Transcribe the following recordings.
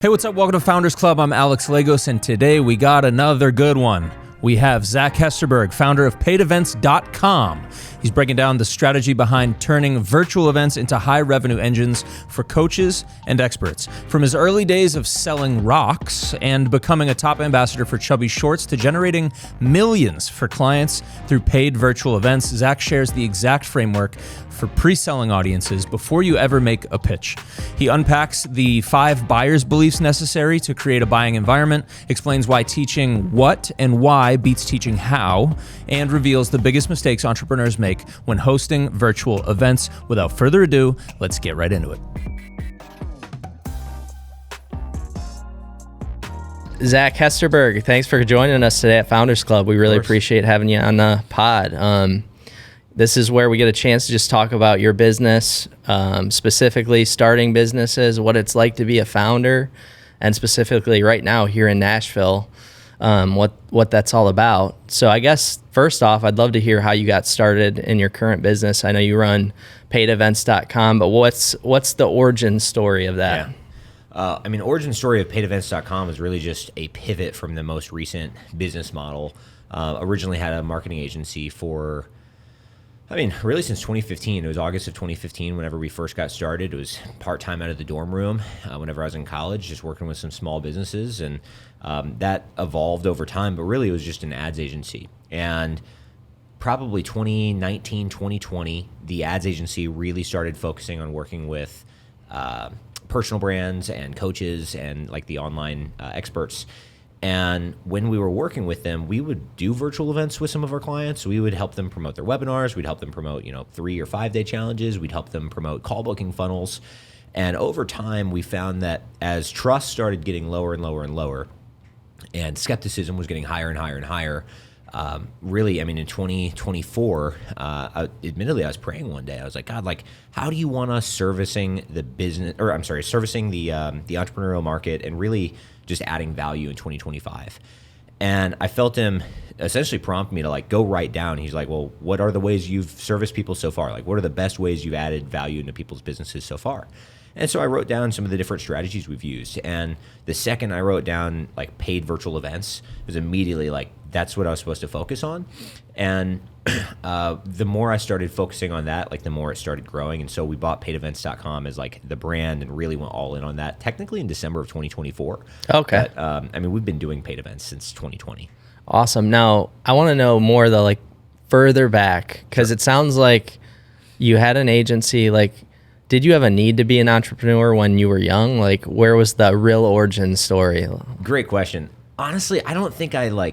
Hey, what's up? Welcome to Founders Club. I'm Alex Lagos, and today we got another good one. We have Zach Hesterberg, founder of paidevents.com. He's breaking down the strategy behind turning virtual events into high-revenue engines for coaches and experts. From his early days of selling rocks and becoming a top ambassador for Chubbies shorts to generating millions for clients through paid virtual events, Zach shares the exact framework for pre-selling audiences before you ever make a pitch. He unpacks the 5 buyer's beliefs necessary to create a buying environment, explains why teaching what and why beats teaching how, and reveals the biggest mistakes entrepreneurs make when hosting virtual events. Without further ado, let's get right into it. Zach Hesterberg, thanks for joining us today at Founders Club. We really appreciate having you on the pod. This is where we get a chance to just talk about your business, specifically starting businesses, what it's like to be a founder, and specifically right now here in Nashville, what that's all about. So I guess first off, I'd love to hear how you got started in your current business. I know you run paidevents.com, but what's the origin story of that? Yeah. Origin story of paidevents.com is really just a pivot from the most recent business model. Originally had a marketing agency for, really since 2015. It was August of 2015 whenever we first got started. It was part-time out of the dorm room whenever I was in college, just working with some small businesses. And that evolved over time, but really it was just an ads agency. And probably 2019, 2020, the ads agency really started focusing on working with personal brands and coaches and like the online experts. And when we were working with them, we would do virtual events with some of our clients. We would help them promote their webinars. We'd help them promote, 3 or 5 day challenges. We'd help them promote call booking funnels. And over time, we found that as trust started getting lower and lower and lower, and skepticism was getting higher and higher and higher, in 2024, admittedly, I was praying one day. I was like, God, how do you want us servicing the entrepreneurial market and really just adding value in 2025? And I felt him essentially prompt me to go write down. He's like, well, what are the ways you've serviced people so far? What are the best ways you've added value into people's businesses so far? And so I wrote down some of the different strategies we've used. And the second I wrote down paid virtual events, it was immediately that's what I was supposed to focus on. And the more I started focusing on that, the more it started growing. And so we bought paidevents.com as the brand and really went all in on that, technically in December of 2024. Okay. But, we've been doing paid events since 2020. Awesome. Now, I want to know more further back, because It sounds like you had an agency. Did you have a need to be an entrepreneur when you were young? Where was the real origin story? Great question. Honestly, I don't think I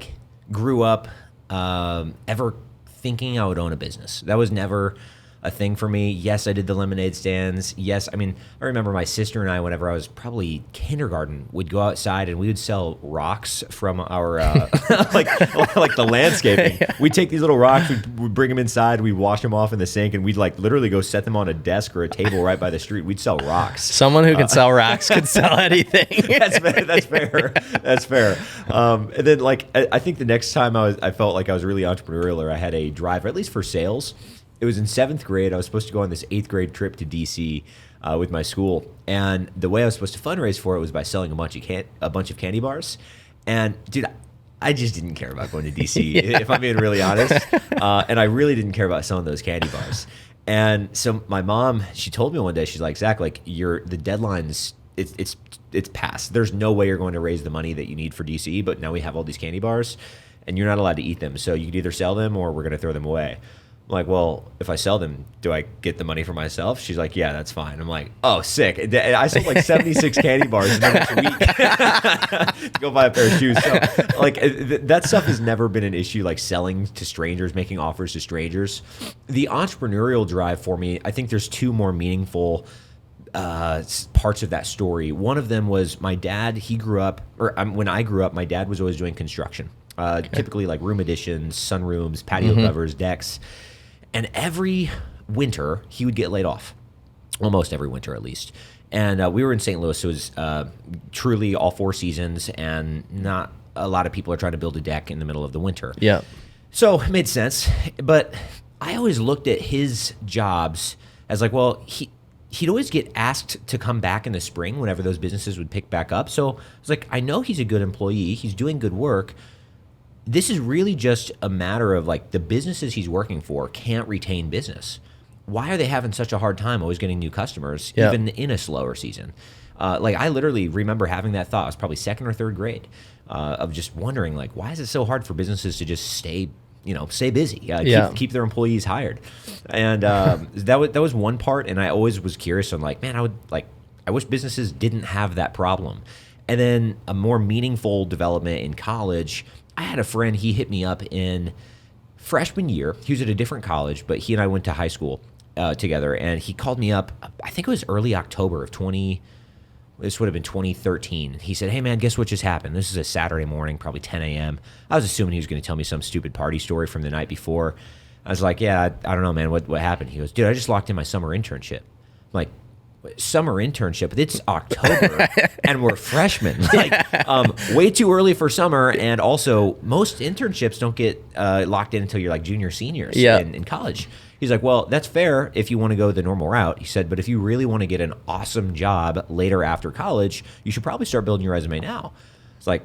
grew up ever thinking I would own a business. That was never a thing for me. Yes, I did the lemonade stands. Yes, I remember my sister and I, whenever I was probably kindergarten, would go outside and we would sell rocks from our the landscaping. Yeah. We'd take these little rocks, we'd bring them inside, we'd wash them off in the sink, and we'd literally go set them on a desk or a table right by the street. We'd sell rocks. Someone who could sell rocks could sell anything. That's fair. That's fair. And then I think the next time I felt like I was really entrepreneurial, or I had a drive, or at least for sales. It was in 7th grade. I was supposed to go on this 8th grade trip to DC with my school, and the way I was supposed to fundraise for it was by selling a bunch of candy bars. And dude, I just didn't care about going to DC, if I'm being really honest. And I really didn't care about selling those candy bars. And so my mom, she told me one day, she's like, Zach, the deadline's it's past. There's no way you're going to raise the money that you need for DC, but now we have all these candy bars, and you're not allowed to eat them. So you could either sell them or we're going to throw them away. I'm like, well, if I sell them, do I get the money for myself? She's like, yeah, that's fine. I'm like, oh, sick. And I sold 76 candy bars in a week to go buy a pair of shoes. So that stuff has never been an issue, selling to strangers, making offers to strangers. The entrepreneurial drive for me, I think there's 2 more meaningful parts of that story. One of them was my dad. When I grew up, my dad was always doing construction, typically room additions, sunrooms, patio covers, decks. And every winter, he would get laid off, almost every winter at least. And we were in St. Louis, so it was truly all 4 seasons, and not a lot of people are trying to build a deck in the middle of the winter. Yeah. So it made sense. But I always looked at his jobs as he'd always get asked to come back in the spring whenever those businesses would pick back up. So I was like, I know he's a good employee. He's doing good work. This is really just a matter of like the businesses he's working for can't retain business. Why are they having such a hard time always getting new customers, even in a slower season? Like I literally remember having that thought. I was probably second or third grade of just wondering like, why is it so hard for businesses to just stay busy, keep their employees hired? And that was one part. And I always was curious on like, man, I wish businesses didn't have that problem. And then a more meaningful development in college, I had a friend, he hit me up in freshman year. He was at a different college, but he and I went to high school together. And he called me up, I think it was early October of this would have been 2013. He said, hey, man, guess what just happened? This is a Saturday morning, probably 10 a.m. I was assuming he was going to tell me some stupid party story from the night before. I was like, yeah, I don't know, man. What happened? He goes, dude, I just locked in my summer internship. I'm like, summer internship? It's October, and we're freshmen. Way too early for summer. And also, most internships don't get locked in until you're like junior, seniors in college. He's like, well, that's fair if you want to go the normal route. He said, but if you really want to get an awesome job later after college, you should probably start building your resume now. It's like,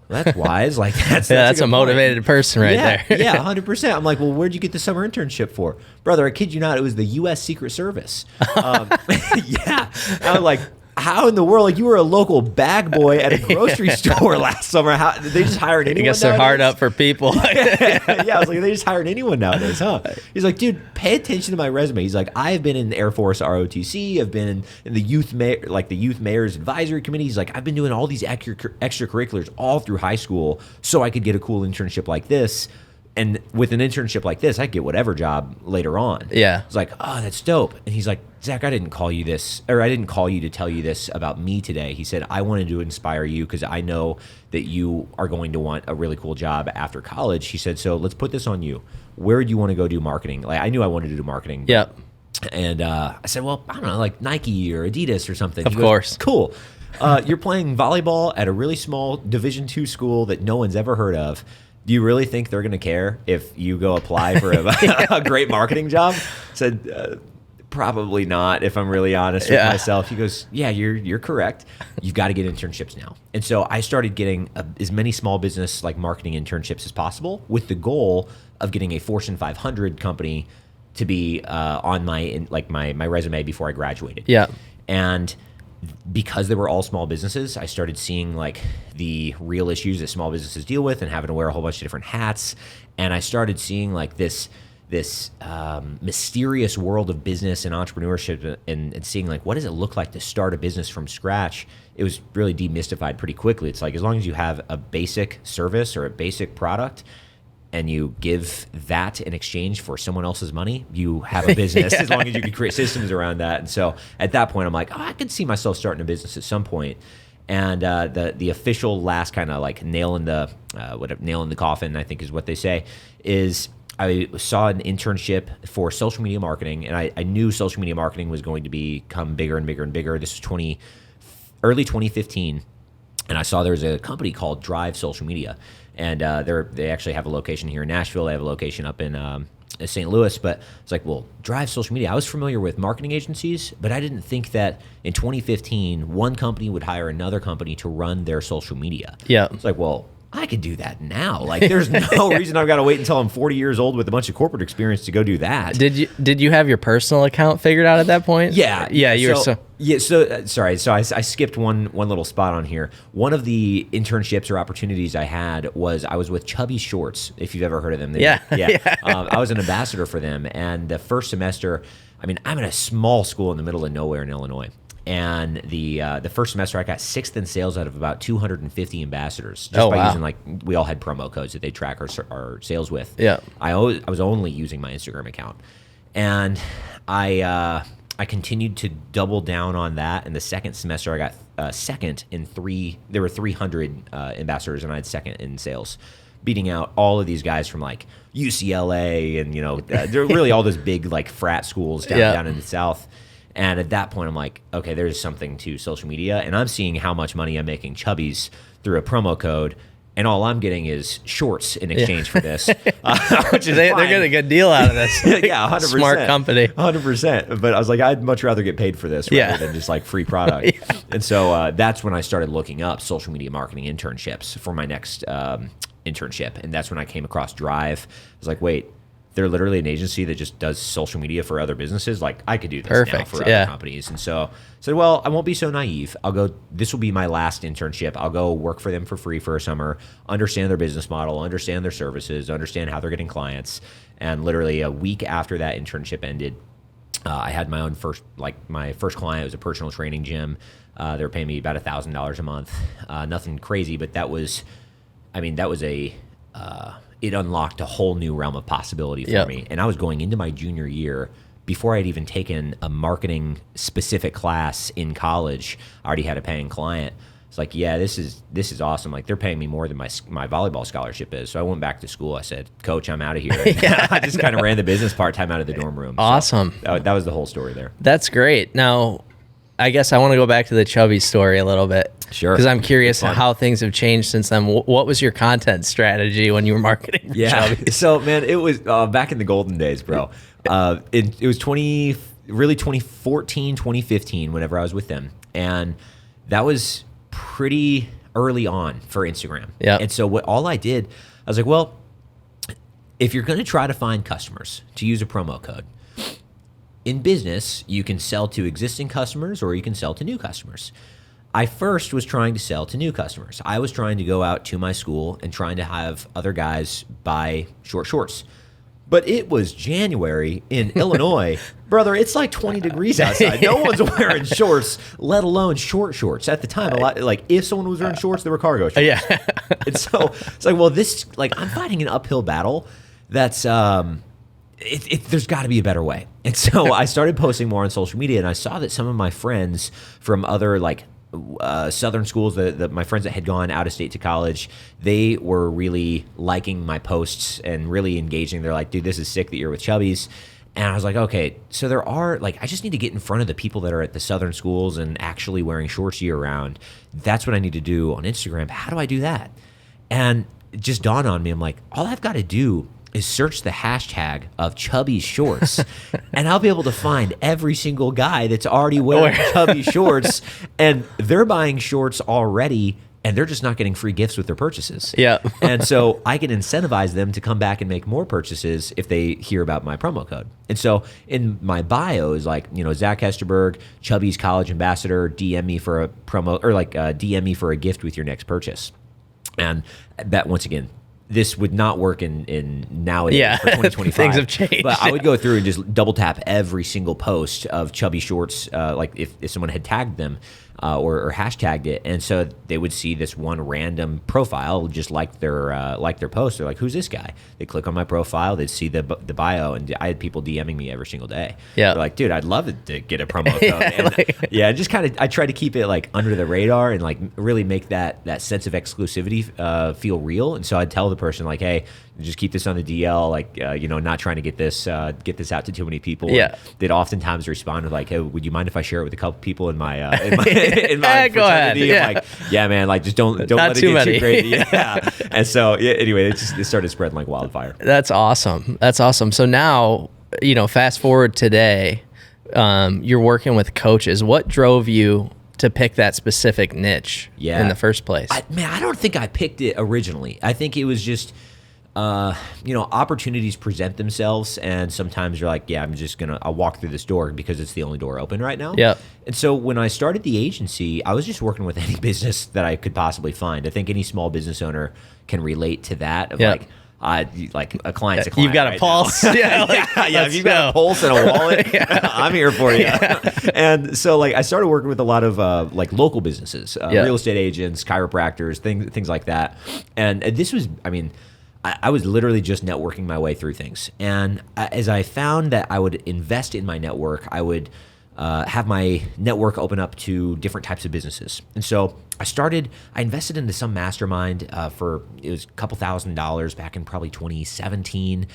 well, that's wise. Like that's a motivated person right there. Yeah, 100%. I'm like, well, where'd you get the summer internship for? Brother, I kid you not, it was the U.S. Secret Service. Yeah. I was like, how in the world? Like, you were a local bag boy at a grocery store last summer. How they just hired anyone? I guess they're hard up for people. Yeah, I was like, they just hired anyone nowadays, huh? He's like, dude, pay attention to my resume. He's like, I've been in the Air Force ROTC. I've been in the youth mayor's advisory committee. He's like, I've been doing all these extracurriculars all through high school so I could get a cool internship like this. And with an internship like this, I get whatever job later on. Yeah. It's like, oh, that's dope. And he's like, Zach, I didn't call you to tell you this about me today. He said, I wanted to inspire you because I know that you are going to want a really cool job after college. He said, so let's put this on you. Where do you want to go do marketing? Like, I knew I wanted to do marketing. Yeah. And I said, well, I don't know, like Nike or Adidas or something. Of course. Cool. You're playing volleyball at a really small Division II school that no one's ever heard of. Do you really think they're going to care if you go apply for a great marketing job? Said, probably not, if I'm really honest with myself. He goes, yeah, you're correct. You've got to get internships now. And so I started getting as many small business like marketing internships as possible with the goal of getting a Fortune 500 company to be on my resume before I graduated. Yeah. And because they were all small businesses, I started seeing like the real issues that small businesses deal with and having to wear a whole bunch of different hats. And I started seeing like this mysterious world of business and entrepreneurship and seeing like, what does it look like to start a business from scratch? It was really demystified pretty quickly. It's like, as long as you have a basic service or a basic product and you give that in exchange for someone else's money, you have a business. As long as you can create systems around that. And so at that point, I'm like, oh, I could see myself starting a business at some point. And the official last kind of like nail in the coffin, I think is what they say, is I saw an internship for social media marketing, and I knew social media marketing was going to become bigger and bigger and bigger. This was early 2015, and I saw there was a company called Drive Social Media. And they actually have a location here in Nashville. They have a location up in St. Louis. But it's like, well, Drive Social Media. I was familiar with marketing agencies, but I didn't think that in 2015, one company would hire another company to run their social media. Yeah. It's like, well, I could do that now. Like, there's no reason I've got to wait until I'm 40 years old with a bunch of corporate experience to go do that. Did you have your personal account figured out at that point? Yeah. Yeah. Sorry. So I skipped one little spot on here. One of the internships or opportunities I had was I was with Chubbies Shorts, if you've ever heard of them. Yeah. I was an ambassador for them. And the first semester, I mean, I'm in a small school in the middle of nowhere in Illinois. And the first semester, I got 6th in sales out of about 250 ambassadors. Just by using, like, we all had promo codes that they track our sales with. Yeah. I was only using my Instagram account. And I continued to double down on that. In the second semester, I got second in there were 300 ambassadors, and I had second in sales, beating out all of these guys from, like, UCLA and, they're really all those big, like, frat schools down in the South. And at that point, I'm like, okay, there's something to social media. And I'm seeing how much money I'm making Chubbies through a promo code. and all I'm getting is shorts in exchange for this, which is they're fine. getting a good deal out of this. Yeah, 100%. Smart company. 100%. But I was like, I'd much rather get paid for this rather than just like free product. And so that's when I started looking up social media marketing internships for my next internship. And that's when I came across Drive. I was like, wait, they're literally an agency that just does social media for other businesses. Like, I could do this now for other companies. And so I said, well, I won't be so naive. This will be my last internship. I'll go work for them for free for a summer, understand their business model, understand their services, understand how they're getting clients. And literally a week after that internship ended, I had my first client. It was a personal training gym. They were paying me about $1,000 a month. Nothing crazy, but that was it unlocked a whole new realm of possibility for me. And I was going into my junior year before I'd even taken a marketing specific class in college. I already had a paying client. It's like, yeah, this is awesome. Like, they're paying me more than my volleyball scholarship is. So I went back to school. I said, Coach, I'm out of here. I just kind of ran the business part-time out of the dorm room. Awesome. So that was the whole story there. That's great. Now, I guess I want to go back to the Chubbies story a little bit. Sure. Because I'm curious how things have changed since then. What was your content strategy when you were marketing for Chubbies? So, man, it was back in the golden days, bro. It was 2014, 2015, whenever I was with them. And that was pretty early on for Instagram. Yeah. And so all I did, I was like, well, if you're going to try to find customers, to use a promo code, in business, you can sell to existing customers or you can sell to new customers. I first was trying to sell to new customers. I was trying to go out to my school and trying to have other guys buy short shorts. But it was January in Illinois. Brother, it's like 20 degrees outside. No one's wearing shorts, let alone short shorts. At the time, if someone was wearing shorts, they were cargo shorts. Yeah. And so it's like, well, I'm fighting an uphill battle that's there's got to be a better way. And so I started posting more on social media, and I saw that some of my friends from other southern schools, that my friends that had gone out of state to college, they were really liking my posts and really engaging. They're like, dude, this is sick that you're with Chubbies. And I was like, okay, so there are, I just need to get in front of the people that are at the southern schools and actually wearing shorts year round. That's what I need to do on Instagram. How do I do that? And it just dawned on me. I'm like, all I've got to do is search the hashtag of Chubbies shorts, and I'll be able to find every single guy that's already wearing Chubbies shorts, and they're buying shorts already, and they're just not getting free gifts with their purchases. Yeah. And so I can incentivize them to come back and make more purchases if they hear about my promo code. And so in my bio is Zach Hesterberg, Chubbies College Ambassador, DM me for a promo, or DM me for a gift with your next purchase. And that, once again, this would not work in nowadays for 2025. Things have changed. But I would go through and just double tap every single post of Chubby Shorts, if someone had tagged them or hashtagged it, and so they would see this one random profile just like their post. They're like, "Who's this guy?" They click on my profile, they'd see the bio, and I had people DMing me every single day. Yeah, they're like, "Dude, I'd love to get a promo code." And just kind of I try to keep it under the radar and really make that sense of exclusivity feel real. And so I'd tell the person "Hey, just keep this on the DL, not trying to get this out to too many people." Yeah, and they'd oftentimes respond with "Hey, would you mind if I share it with a couple people in my in go my ahead. fraternity?" Yeah. I'm like, "Yeah, man, just don't Not let it too get many. too crazy." Yeah. And so anyway, it started spreading like wildfire. That's awesome. So now, fast forward today, you're working with coaches. What drove you to pick that specific niche in the first place? I don't think I picked it originally. I think it was just opportunities present themselves, and sometimes you're like, yeah, I'll walk through this door because it's the only door open right now. Yeah. And so when I started the agency, I was just working with any business that I could possibly find. I think any small business owner can relate to that. Of a client's a client. You've got a pulse. If you've got a pulse and a wallet, I'm here for you. And so I started working with a lot of local businesses, real estate agents, chiropractors, things like that. And this was, I was literally just networking my way through things. And as I found that I would invest in my network, I would have my network open up to different types of businesses. And so I invested into some mastermind it was a couple $1,000s back in probably 2017.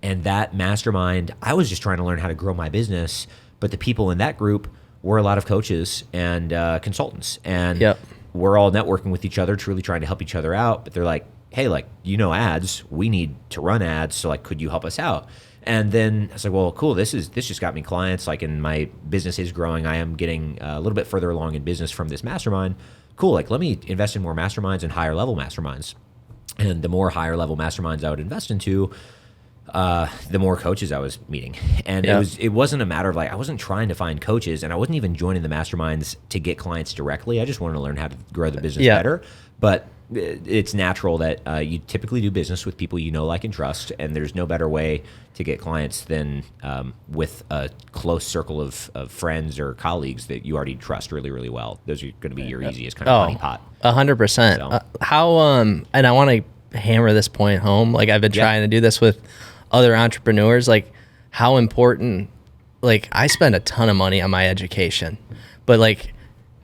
And that mastermind, I was just trying to learn how to grow my business. But the people in that group were a lot of coaches and consultants. And we're all networking with each other, truly trying to help each other out. But they're like, hey, like, ads, we need to run ads. So like, could you help us out? And then I was like, well, cool. This just got me clients. Like, and my business is growing. I am getting a little bit further along in business from this mastermind. Cool. Like, let me invest in more masterminds and higher level masterminds. And the more higher level masterminds I would invest into, the more coaches I was meeting. And it wasn't a matter of like, I wasn't trying to find coaches, and I wasn't even joining the masterminds to get clients directly. I just wanted to learn how to grow the business better. But it's natural that you typically do business with people you know, like, and trust, and there's no better way to get clients than with a close circle of friends or colleagues that you already trust really, really well. Those are going to be your easiest kind of honeypot. 100%. So. How and I want to hammer this point home. Like, I've been trying to do this with other entrepreneurs. Like, how important, like, I spend a ton of money on my education, but like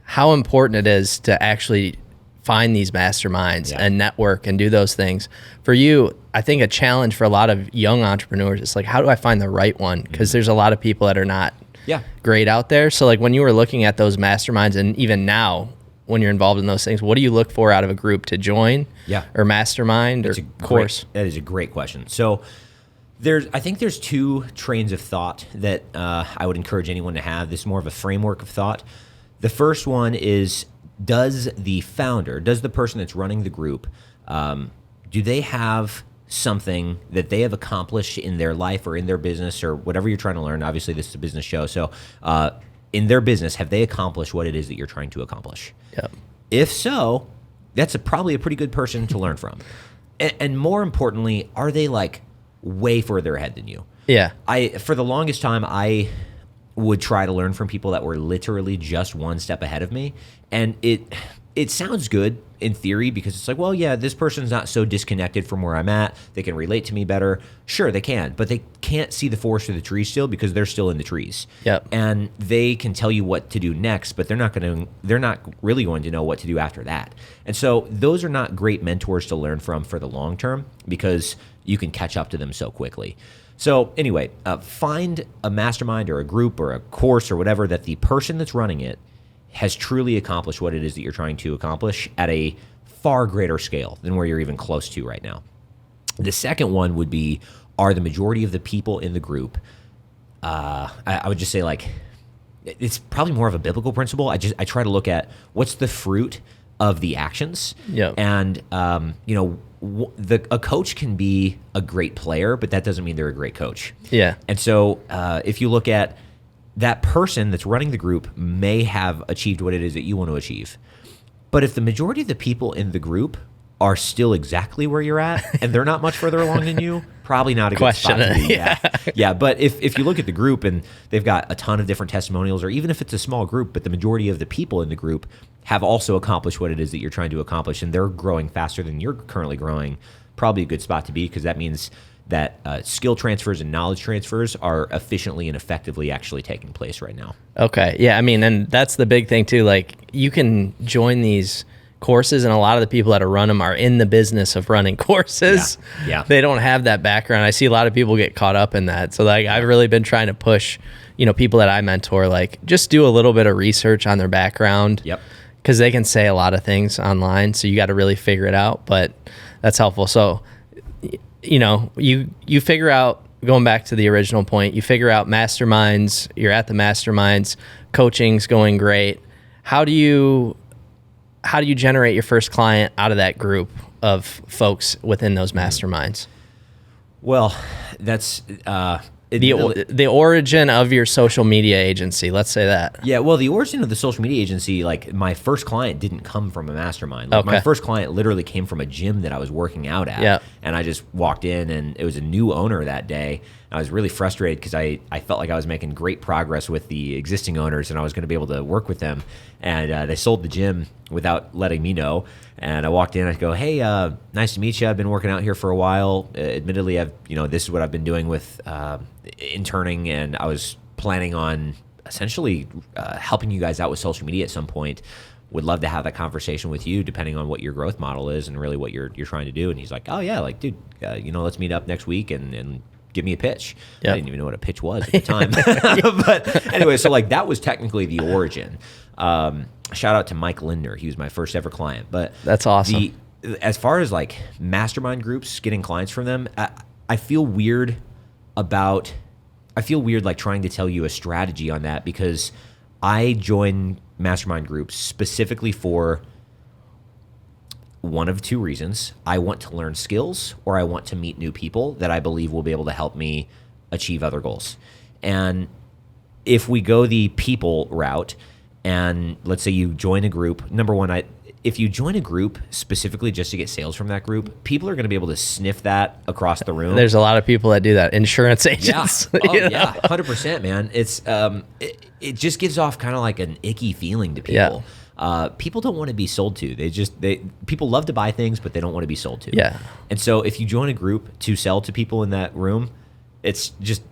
how important it is to actually find these masterminds and network and do those things. For you, I think a challenge for a lot of young entrepreneurs is like, how do I find the right one? Because there's a lot of people that are not great out there. So like, when you were looking at those masterminds, and even now when you're involved in those things, what do you look for out of a group to join or mastermind or course? That is a great question. So I think there's two trains of thought that I would encourage anyone to have. This is more of a framework of thought. The first one is, does the person that's running the group, do they have something that they have accomplished in their life or in their business or whatever you're trying to learn? Obviously, this is a business show. So in their business, have they accomplished what it is that you're trying to accomplish? Yep. If so, that's probably a pretty good person to learn from. And more importantly, are they like way further ahead than you? Yeah. For the longest time, I would try to learn from people that were literally just one step ahead of me. And it sounds good in theory, because it's like, well, yeah, this person's not so disconnected from where I'm at. They can relate to me better. Sure, they can, but they can't see the forest through the trees still, because they're still in the trees. Yep. And they can tell you what to do next, but they're not really going to know what to do after that. And so those are not great mentors to learn from for the long term, because you can catch up to them so quickly. So anyway, find a mastermind or a group or a course or whatever that the person that's running it has truly accomplished what it is that you're trying to accomplish at a far greater scale than where you're even close to right now. The second one would be, are the majority of the people in the group, I would just say, like, it's probably more of a biblical principle. I try to look at what's the fruit of the actions. Yeah. And, a coach can be a great player, but that doesn't mean they're a great coach. Yeah. And so if you look at that person that's running the group may have achieved what it is that you want to achieve. But if the majority of the people in the group are still exactly where you're at and they're not much further along than you, probably not a good spot to be. Yeah. But if you look at the group and they've got a ton of different testimonials, or even if it's a small group, but the majority of the people in the group have also accomplished what it is that you're trying to accomplish, and they're growing faster than you're currently growing, probably a good spot to be, because that means that skill transfers and knowledge transfers are efficiently and effectively actually taking place right now. Okay. Yeah. I mean, and that's the big thing too. Like, you can join these courses, and a lot of the people that are run them are in the business of running courses. Yeah. They don't have that background. I see a lot of people get caught up in that. So like, I've really been trying to push, people that I mentor, like, just do a little bit of research on their background. Yep. Because they can say a lot of things online. So you got to really figure it out, but that's helpful. So, you figure out, going back to the original point, you figure out masterminds, you're at the masterminds, coaching's going great. How do you generate your first client out of that group of folks within those masterminds? Well, that's the origin of your social media agency, let's say that. Yeah, well, the origin of the social media agency, like, my first client didn't come from a mastermind. Like, my first client literally came from a gym that I was working out at. Yeah. And I just walked in, and it was a new owner that day. I was really frustrated because I felt like I was making great progress with the existing owners, and I was going to be able to work with them. And they sold the gym without letting me know. And I walked in, I go, hey, nice to meet you. I've been working out here for a while. Admittedly, this is what I've been doing with interning, and I was planning on essentially helping you guys out with social media at some point. Would love to have that conversation with you, depending on what your growth model is and really what you're trying to do. And he's like, oh yeah, like, dude, let's meet up next week and give me a pitch. Yep. I didn't even know what a pitch was at the time. But anyway, so like that was technically the origin. Shout out to Mike Lindner. He was my first ever client. But that's awesome. As far as like mastermind groups, getting clients from them, I feel weird like trying to tell you a strategy on that, because I join mastermind groups specifically for one of two reasons. I want to learn skills, or I want to meet new people that I believe will be able to help me achieve other goals. And if we go the people route, and let's say you join a group, number one, if you join a group specifically just to get sales from that group, people are going to be able to sniff that across the room. There's a lot of people that do that. Insurance agents. Yeah. Oh, yeah. 100%, man. It's it just gives off kind of like an icky feeling to people. Yeah. People don't want to be sold to. People love to buy things, but they don't want to be sold to. Yeah. And so if you join a group to sell to people in that room, it's just,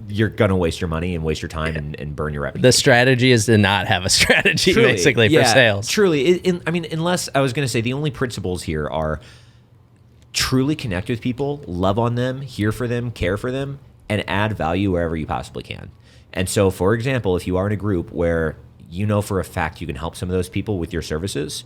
you're going to waste your money and waste your time and burn your reputation. The strategy is to not have a strategy, truly, basically, for sales. Truly. Unless I was going to say the only principles here are truly connect with people, love on them, hear for them, care for them, and add value wherever you possibly can. And so, for example, if you are in a group where you know for a fact you can help some of those people with your services,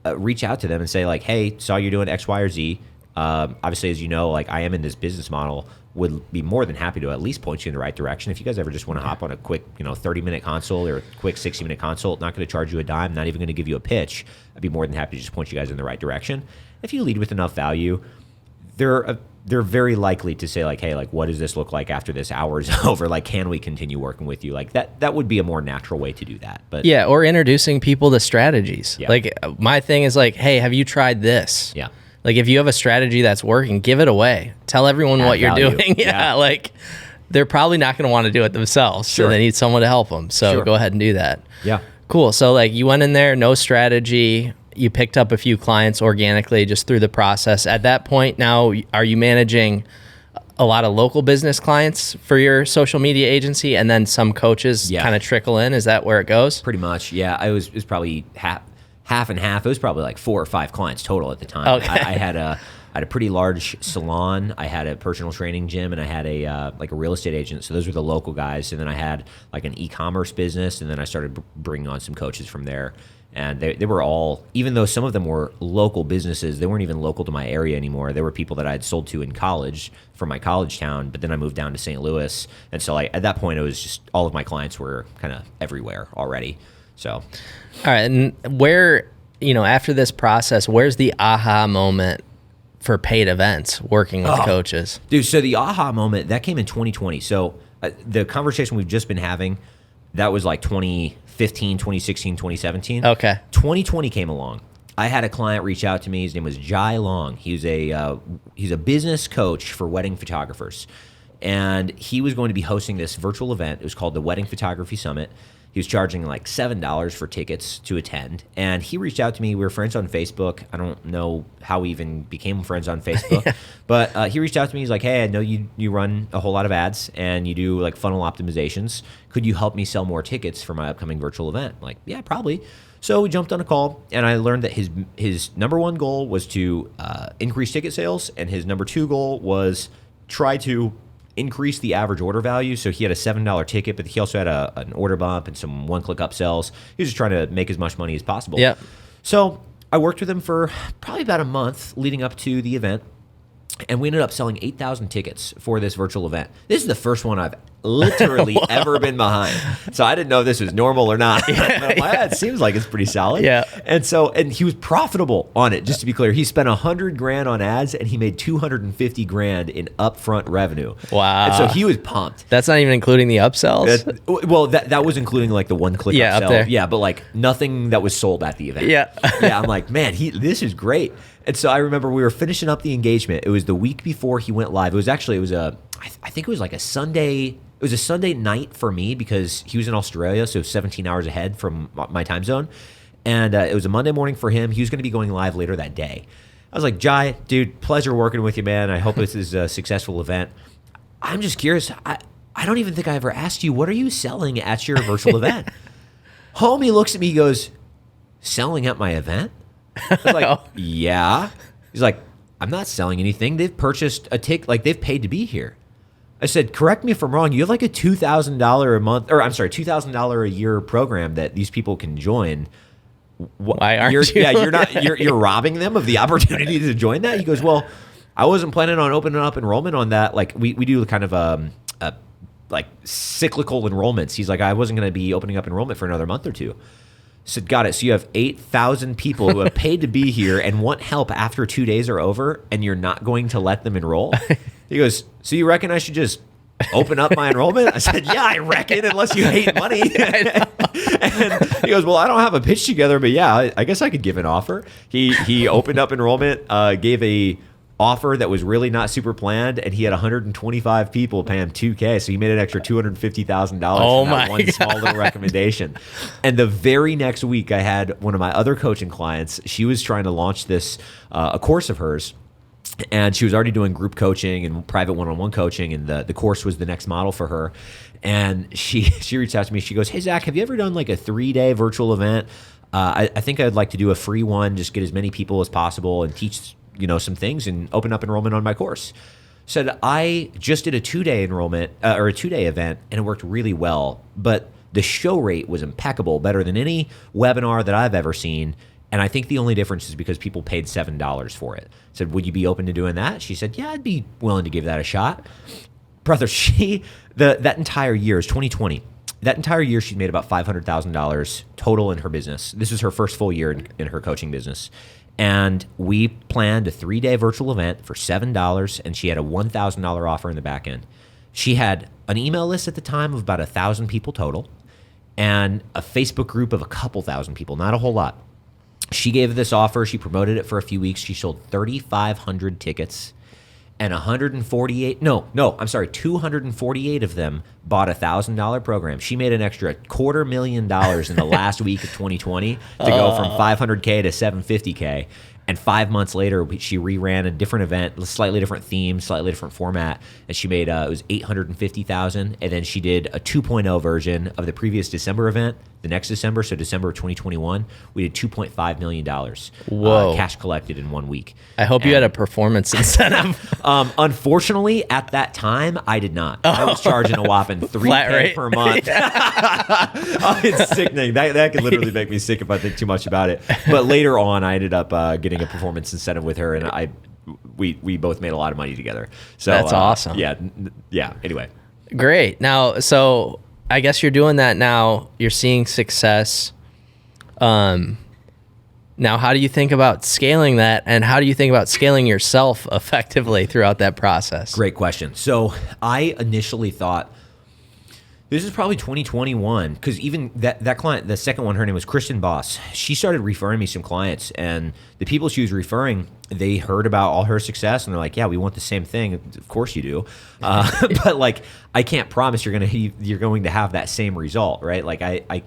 reach out to them and say like, hey, saw you're doing X, Y, or Z. Obviously, as you know, like I am in this business model, would be more than happy to at least point you in the right direction. If you guys ever just want to hop on a quick, 30-minute consult or a quick 60-minute consult, not going to charge you a dime, not even going to give you a pitch, I'd be more than happy to just point you guys in the right direction. If you lead with enough value, they're very likely to say like, hey, like what does this look like after this hour is over? Like, can we continue working with you? Like that would be a more natural way to do that. But yeah, or introducing people to strategies. Yeah. Like my thing is like, hey, have you tried this? Yeah. Like if you have a strategy that's working, give it away. Tell everyone what you're doing. Yeah, like they're probably not going to want to do it themselves. Sure. So they need someone to help them. So go ahead and do that. Yeah. Cool. So like you went in there, no strategy. You picked up a few clients organically just through the process. At that point now, are you managing a lot of local business clients for your social media agency, and then some coaches kind of trickle in? Is that where it goes? Pretty much. Yeah. It was probably half and half. It was probably like 4 or 5 clients total at the time. Okay. I had a pretty large salon. I had a personal training gym, and I had a real estate agent. So those were the local guys. And then I had like an e-commerce business, and then I started bringing on some coaches from there. And they were all, even though some of them were local businesses, they weren't even local to my area anymore. They were people that I had sold to in college from my college town, but then I moved down to St. Louis. And so at that point, it was just all of my clients were kind of everywhere already. So, all right. And where, after this process, where's the aha moment for paid events working with coaches? Dude, so the aha moment, that came in 2020. So the conversation we've just been having, that was like 2015, 2016, 2017. Okay. 2020 came along. I had a client reach out to me. His name was Jai Long. He's a business coach for wedding photographers. And he was going to be hosting this virtual event. It was called the Wedding Photography Summit. He was charging like $7 for tickets to attend. And he reached out to me. We were friends on Facebook. I don't know how we even became friends on Facebook. But he reached out to me. He's like, hey, I know you run a whole lot of ads and you do like funnel optimizations. Could you help me sell more tickets for my upcoming virtual event? I'm like, yeah, probably. So we jumped on a call, and I learned that his number one goal was to increase ticket sales, and his number 2 goal was try to increase the average order value. So he had a $7 ticket, but he also had an order bump and some one-click upsells. He was just trying to make as much money as possible. Yeah. So I worked with him for probably about a month leading up to the event, and we ended up selling 8,000 tickets for this virtual event. This is the first one I've literally ever been behind. So I didn't know if this was normal or not. It seems like it's pretty solid. Yeah. And he was profitable on it, just to be clear. He spent $100,000 on ads, and he made $250,000 in upfront revenue. Wow. And so he was pumped. That's not even including the upsells? That was including like the one-click upsell. Up there. Yeah, but like nothing that was sold at the event. Yeah. Yeah, I'm like, man, this is great. And so I remember we were finishing up the engagement. It was the week before he went live. I think it was like a Sunday. It was a Sunday night for me because he was in Australia, so 17 hours ahead from my time zone. And it was a Monday morning for him. He was going to be going live later that day. I was like, Jai, dude, pleasure working with you, man. I hope this is a successful event. I'm just curious. I don't even think I ever asked you, what are you selling at your virtual event? Homie looks at me, he goes, selling at my event? I was like, yeah. He's like, I'm not selling anything. They've purchased a ticket, like they've paid to be here. I said, correct me if I'm wrong. You have like a $2,000 a month, or I'm sorry, $2,000 a year program that these people can join. Why aren't you? Yeah, you're robbing them of the opportunity to join that. He goes, well, I wasn't planning on opening up enrollment on that. Like we do kind of like cyclical enrollments. He's like, I wasn't going to be opening up enrollment for another month or two. I said, got it. So you have 8,000 people who have paid to be here and want help after 2 days are over, and you're not going to let them enroll? He goes, so you reckon I should just open up my enrollment? I said, yeah, I reckon, unless you hate money. And he goes, well, I don't have a pitch together, but yeah, I guess I could give an offer. He opened up enrollment, gave a offer that was really not super planned, and he had 125 people pay him $2,000, so he made an extra $250,000 from that one small little recommendation. And the very next week, I had one of my other coaching clients. She was trying to launch this a course of hers, and she was already doing group coaching and private one-on-one coaching, and the course was the next model for her. And she reached out to me. She goes, hey, Zach, have you ever done like a 3-day virtual event? I think I'd like to do a free one, just get as many people as possible and teach some things and open up enrollment on my course. Said, I just did a 2-day enrollment or a 2-day event, and it worked really well, but the show rate was impeccable, better than any webinar that I've ever seen. And I think the only difference is because people paid $7 for it. Said, would you be open to doing that? She said, yeah, I'd be willing to give that a shot. Brother, that entire year is 2020. That entire year, she'd made about $500,000 total in her business. This is her first full year in her coaching business. And we planned a 3-day virtual event for $7, and she had a $1,000 offer in the back end. She had an email list at the time of about 1,000 people total, and a Facebook group of a couple thousand people, not a whole lot. She gave this offer. She promoted it for a few weeks. She sold 3,500 tickets, and 248 of them bought a $1,000 program. She made an extra $250,000 in the last week of 2020 to go from $500K to $750K. And 5 months later, she reran a different event, slightly different theme, slightly different format, and she made it was $850,000. And then she did a 2.0 version of the previous December event. The next December, so December of 2021, we did $2.5 million cash collected in 1 week. I hope you had a performance incentive. Unfortunately, at that time, I did not. I was charging a whopping $3,000 per month. It's sickening. That could literally make me sick if I think too much about it. But later on, I ended up getting a performance incentive with her, and we both made a lot of money together. So that's awesome. Yeah. Anyway, great. Now, so I guess you're doing that now. You're seeing success. Now, how do you think about scaling that, and how do you think about scaling yourself effectively throughout that process? Great question. So I initially thought, this is probably 2021, because even that client, the second one, her name was Kristen Boss. She started referring me some clients, and the people she was referring, they heard about all her success, and they're like, yeah, we want the same thing. Of course you do. But like, I can't promise you're going to have that same result, right? Like I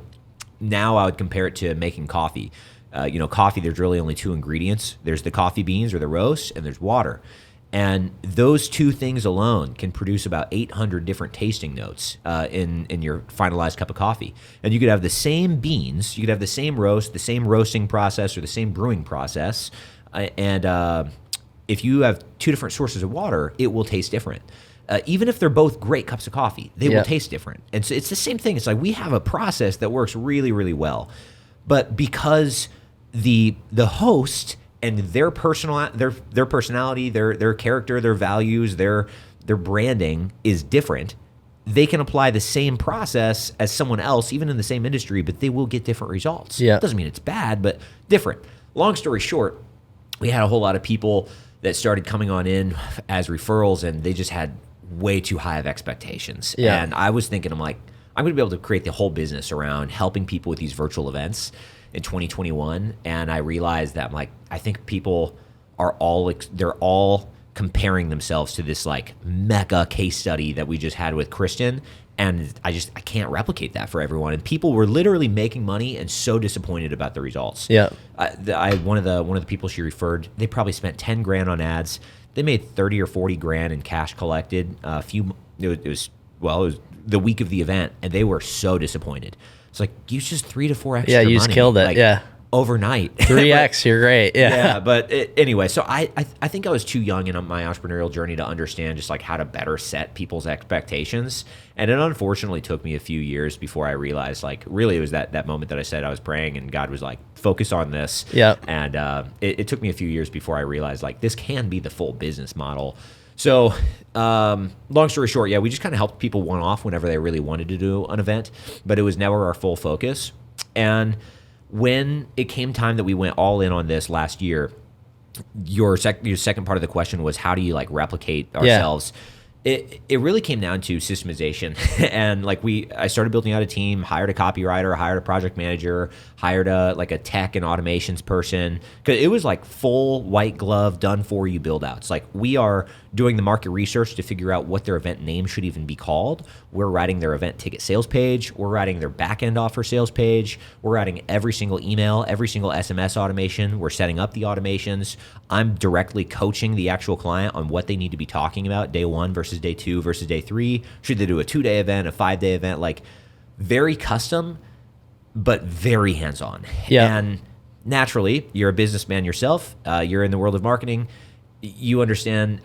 would compare it to making coffee. Coffee, there's really only 2 ingredients. There's the coffee beans or the roast, and there's water. And those 2 things alone can produce about 800 different tasting notes in your finalized cup of coffee. And you could have the same beans, you could have the same roast, the same roasting process, or the same brewing process. And if you have 2 different sources of water, it will taste different. Even if they're both great cups of coffee, they will taste different. And so it's the same thing. It's like we have a process that works really, really well. But because the host and their personality, their character, their values, their branding is different, they can apply the same process as someone else, even in the same industry, but they will get different results. Yeah. Doesn't mean it's bad, but different. Long story short, we had a whole lot of people that started coming on in as referrals, and they just had way too high of expectations. Yeah. And I was thinking, I'm going to be able to create the whole business around helping people with these virtual events in 2021. And I realized that I think people are all comparing themselves to this like mega case study that we just had with Christian. And I can't replicate that for everyone. And people were literally making money and so disappointed about the results. Yeah. One of the people she referred, they probably spent 10 grand on ads. They made 30 or 40 grand in cash collected. It was the week of the event, and they were so disappointed. It's like, use just 3 to 4 extra money. Yeah, you just killed it. overnight. 3x, you're great. Yeah. But anyway, so I think I was too young in my entrepreneurial journey to understand just like how to better set people's expectations. And it unfortunately took me a few years before I realized, like, really it was that moment that I said I was praying and God was like, focus on this. Yep. And it took me a few years before I realized, like, this can be the full business model. So long story short, we just kind of helped people one-off whenever they really wanted to do an event, but it was never our full focus. And when it came time that we went all in on this last year, your second part of the question was, how do you like replicate ourselves? It really came down to systemization. And like I started building out a team, hired a copywriter, hired a project manager, hired a tech and automations person. Cause it was like full white glove, done for you build outs. Like we are doing the market research to figure out what their event name should even be called. We're writing their event ticket sales page. We're writing their back end offer sales page. We're writing every single email, every single SMS automation. We're setting up the automations. I'm directly coaching the actual client on what they need to be talking about day 1 versus day 2 versus day 3. Should they do a 2-day event, a 5-day event? Like very custom, but very hands-on. Yeah. And naturally, you're a businessman yourself. You're in the world of marketing. You understand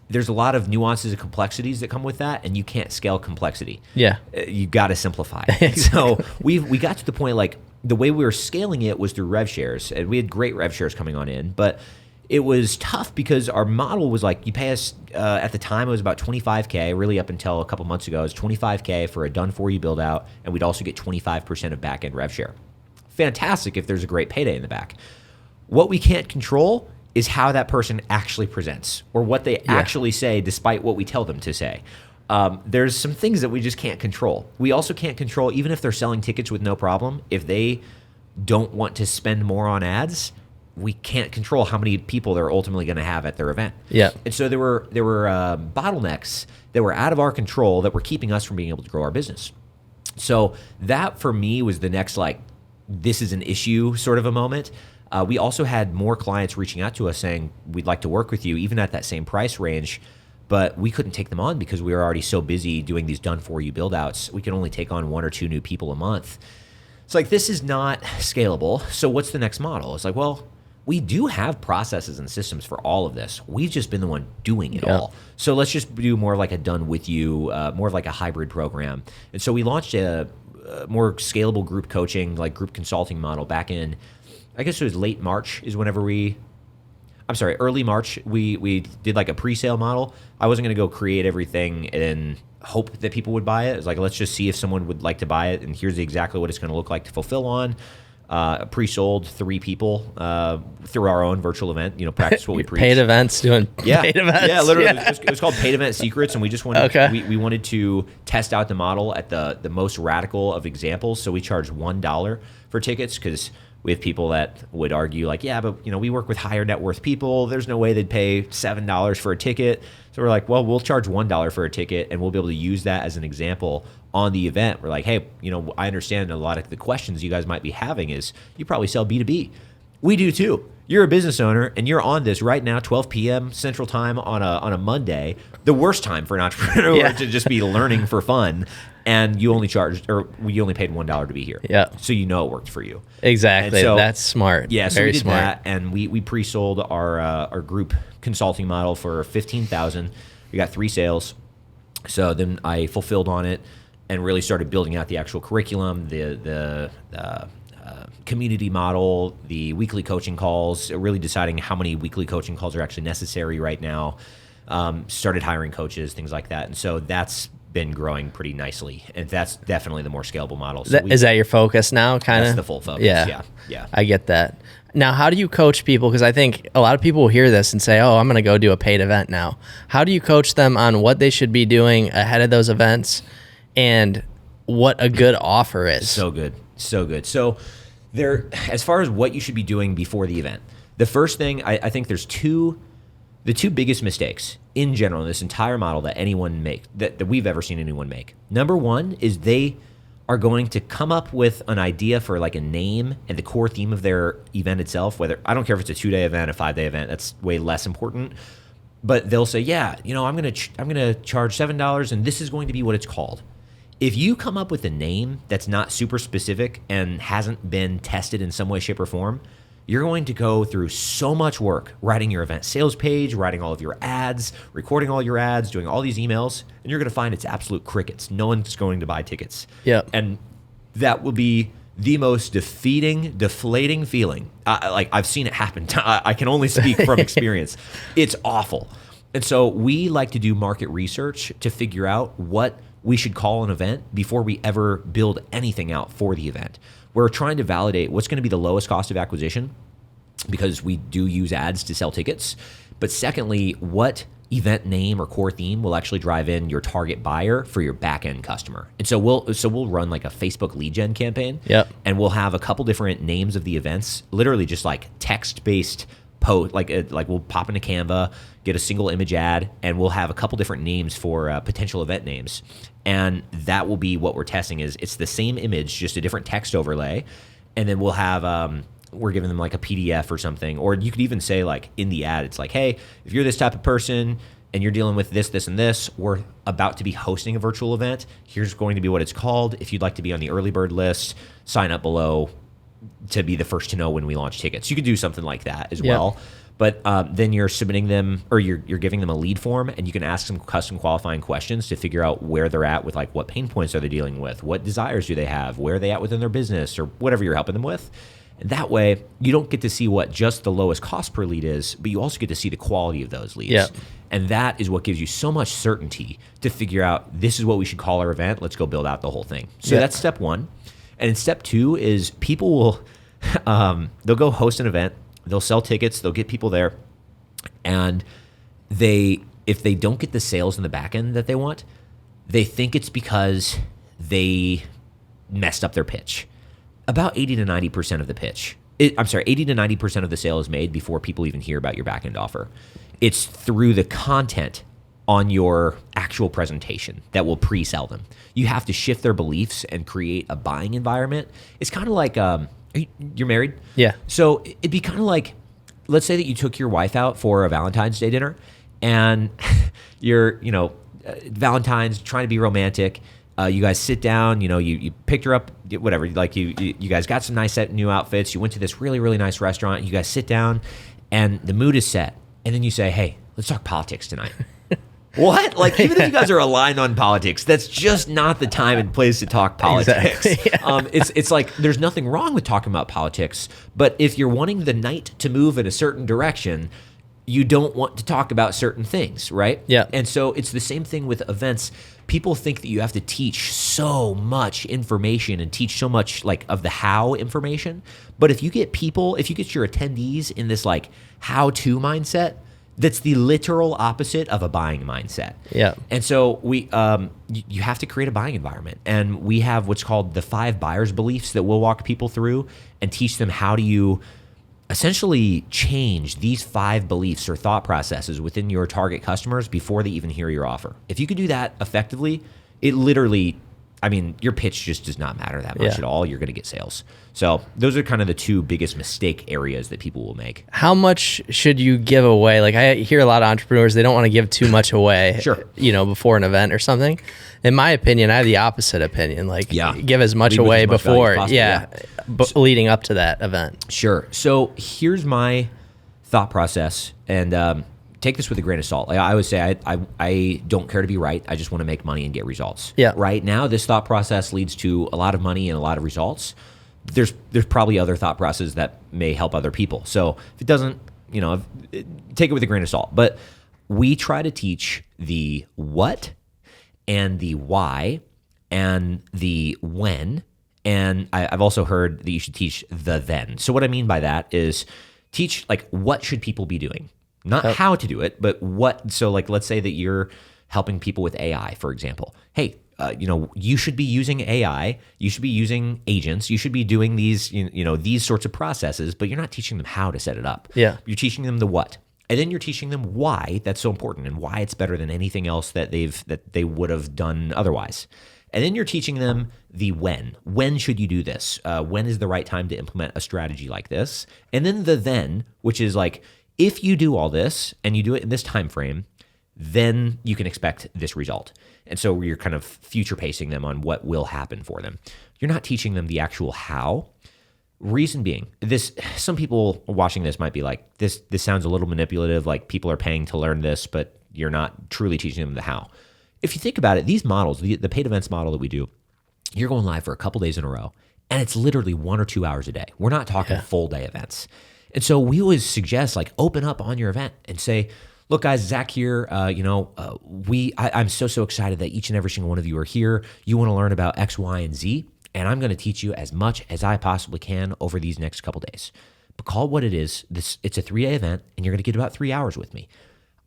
there's a lot of nuances and complexities that come with that, and you can't scale complexity. Yeah. You got to simplify. So we got to the point, like, the way we were scaling it was through rev shares, and we had great rev shares coming on in, but it was tough because our model was like, you pay us, at the time it was about $25K, really up until a couple months ago, it was $25K for a done-for-you build-out, and we'd also get 25% of back-end rev share. Fantastic if there's a great payday in the back. What we can't control is how that person actually presents or what they actually say despite what we tell them to say. There's some things that we just can't control. We also can't control, even if they're selling tickets with no problem, if they don't want to spend more on ads, we can't control how many people they're ultimately going to have at their event. Yeah. And so there were bottlenecks that were out of our control that were keeping us from being able to grow our business. So that for me was the next, like, this is an issue sort of a moment. We also had more clients reaching out to us saying, we'd like to work with you, even at that same price range, but we couldn't take them on because we were already so busy doing these done-for-you build-outs. We could only take on 1 or 2 new people a month. It's like, this is not scalable. So what's the next model? It's like, well, we do have processes and systems for all of this. We've just been the one doing it all. So let's just do more of like a done with you, more of like a hybrid program. And so we launched a more scalable group coaching, like group consulting model back in, I guess it was early March, we did like a pre-sale model. I wasn't going to go create everything and hope that people would buy it. It was like, let's just see if someone would like to buy it, and here's exactly what it's going to look like to fulfill on. Pre-sold 3 people through our own virtual event, practice what we preach. Paid events, doing paid events. Yeah, literally. It was called Paid Event Secrets, and we just wanted we wanted to test out the model at the most radical of examples. So we charged $1 for tickets because we have people that would argue like, yeah, but we work with higher net worth people. There's no way they'd pay $7 for a ticket. So we're like, well, we'll charge $1 for a ticket, and we'll be able to use that as an example on the event. We're like, hey, I understand a lot of the questions you guys might be having is you probably sell B2B. We do too. You're a business owner and you're on this right now, 12 p.m. Central Time on a Monday, the worst time for an entrepreneur to just be learning for fun. And you only paid $1 to be here. Yeah. So it worked for you. Exactly. So, that's smart. Yeah. So Very we did smart. that, and we pre-sold our group consulting model for $15,000. We got 3 sales. So then I fulfilled on it and really started building out the actual curriculum, the community model, the weekly coaching calls, really deciding how many weekly coaching calls are actually necessary right now. Started hiring coaches, things like that. And so that's been growing pretty nicely, and that's definitely the more scalable model. So is that your focus now, kind of? That's the full focus. Yeah. I get that. Now, how do you coach people? Because I think a lot of people will hear this and say, oh, I'm going to go do a paid event now. How do you coach them on what they should be doing ahead of those events and what a good offer is? So good. So as far as what you should be doing before the event, the first thing, I think there's the 2 biggest mistakes in general in this entire model that anyone make, that we've ever seen anyone make. Number 1 is they are going to come up with an idea for like a name and the core theme of their event itself. I don't care if it's a 2-day event, a 5-day event, that's way less important. But they'll say, I'm going to charge $7 and this is going to be what it's called. if you come up with a name that's not super specific and hasn't been tested in some way, shape, or form, you're going to go through so much work writing your event sales page, writing all of your ads, recording all your ads, doing all these emails, and you're going to find it's absolute crickets. No one's going to buy tickets. Yeah. And that will be the most deflating feeling. Like I've seen it happen. I can only speak from experience. It's awful. And so we like to do market research to figure out what we should call an event before we ever build anything out for the event. We're trying to validate what's going to be the lowest cost of acquisition, because we do use ads to sell tickets. But secondly, what event name or core theme will actually drive in your target buyer for your back end customer. And so we'll run like a Facebook lead gen campaign. Yep. And we'll have a couple different names of the events, literally just like text based post, like we'll pop into Canva, get a single image ad, and we'll have a couple different names for potential event names. And that will be what we're testing. Is it's the same image, just a different text overlay. And then we'll have, we're giving them like a PDF or something. Or you could even say like in the ad, it's like, hey, if you're this type of person and you're dealing with this, this, and this, we're about to be hosting a virtual event. Here's going to be what it's called. If you'd like to be on the early bird list, sign up below to be the first to know when we launch tickets. You could do something like that as well. But then you're submitting them, or you're giving them a lead form, and you can ask some custom qualifying questions to figure out where they're at with like what pain points are they dealing with, what desires do they have, where are they at within their business, or whatever you're helping them with. And that way, you don't get to see what just the lowest cost per lead is, but you also get to see the quality of those leads. Yeah. And that is what gives you so much certainty to figure out this is what we should call our event. Let's go build out the whole thing. So that's step one. And in step two is people will, they'll go host an event, they'll sell tickets, they'll get people there, and if they don't get the sales in the back end that they want, they think it's because they messed up their pitch. About 80 to 90% of the pitch, 80 to 90% of the sale is made before people even hear about your back end offer. It's through the content on your actual presentation that will pre-sell them. You have to shift their beliefs and create a buying environment. It's kind of like, you're married? Yeah. So it'd be kind of like, let's say that you took your wife out for a Valentine's Day dinner, and you're, Valentine's, trying to be romantic. You guys sit down, you picked her up, whatever, like you guys got some nice new outfits. You went to this really, really nice restaurant. You guys sit down, and the mood is set. And then you say, hey, let's talk politics tonight. What? Like, even if you guys are aligned on politics, that's just not the time and place to talk politics. Exactly. It's like there's nothing wrong with talking about politics, but if you're wanting the night to move in a certain direction, you don't want to talk about certain things, right? Yeah. And so it's the same thing with events. People think that you have to teach so much information and teach so much like of the how information. But if you get your attendees in this like how-to mindset, that's the literal opposite of a buying mindset. Yeah. And so you have to create a buying environment. And we have what's called the 5 buyers beliefs that we'll walk people through and teach them how do you essentially change these 5 beliefs or thought processes within your target customers before they even hear your offer. If you could do that effectively, it literally, your pitch just does not matter that much at all. You're going to get sales. So those are kind of the 2 biggest mistake areas that people will make. How much should you give away? Like I hear a lot of entrepreneurs, they don't want to give too much away, Sure. Before an event or something. In my opinion, I have the opposite opinion. Like give as much Lead with away as much value as before. possible, Leading up to that event. Sure. So here's my thought process, and take this with a grain of salt. Like I always say, I don't care to be right. I just want to make money and get results. Yeah. Right now, this thought process leads to a lot of money and a lot of results. There's probably other thought processes that may help other people. So if it doesn't, take it with a grain of salt. But we try to teach the what and the why and the when. And I've also heard that you should teach the then. So what I mean by that is teach like what should people be doing? Not how to do it, but what. So like let's say that you're helping people with AI, for example. Hey, you should be using AI. You should be using agents. You should be doing these, these sorts of processes, but you're not teaching them how to set it up. Yeah. You're teaching them the what. And then you're teaching them why that's so important and why it's better than anything else that they would have done otherwise. And then you're teaching them the when. When should you do this? When is the right time to implement a strategy like this? And then the then, which is like, if you do all this and you do it in this time frame, then you can expect this result. And so you're kind of future pacing them on what will happen for them. You're not teaching them the actual how. Reason being, some people watching this might be like, this sounds a little manipulative, like people are paying to learn this, but you're not truly teaching them the how. If you think about it, these models, the paid events model that we do, you're going live for a couple days in a row, and it's literally 1 or 2 hours a day. We're not talking full day events. And so we always suggest like open up on your event and say, look, guys, Zach here. I'm so excited that each and every single one of you are here. You want to learn about X, Y, and Z, and I'm going to teach you as much as I possibly can over these next couple days. But call it what it is. It's a 3-day event, and you're going to get about 3 hours with me.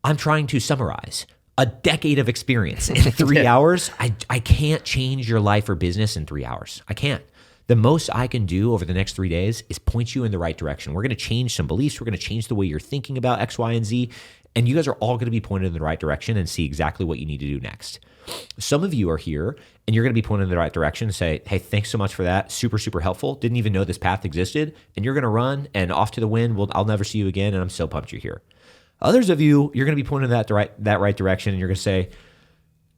I'm trying to summarize a decade of experience in 3 hours. I can't change your life or business in 3 hours. I can't. The most I can do over the next 3 days is point you in the right direction. We're going to change some beliefs. We're going to change the way you're thinking about X, Y, and Z. And you guys are all going to be pointed in the right direction and see exactly what you need to do next. Some of you are here and you're going to be pointed in the right direction and say, hey, thanks so much for that. Super, super helpful. Didn't even know this path existed. And you're going to run and off to the wind. I'll never see you again. And I'm so pumped you're here. Others of you, you're going to be pointed in that right direction. And you're going to say,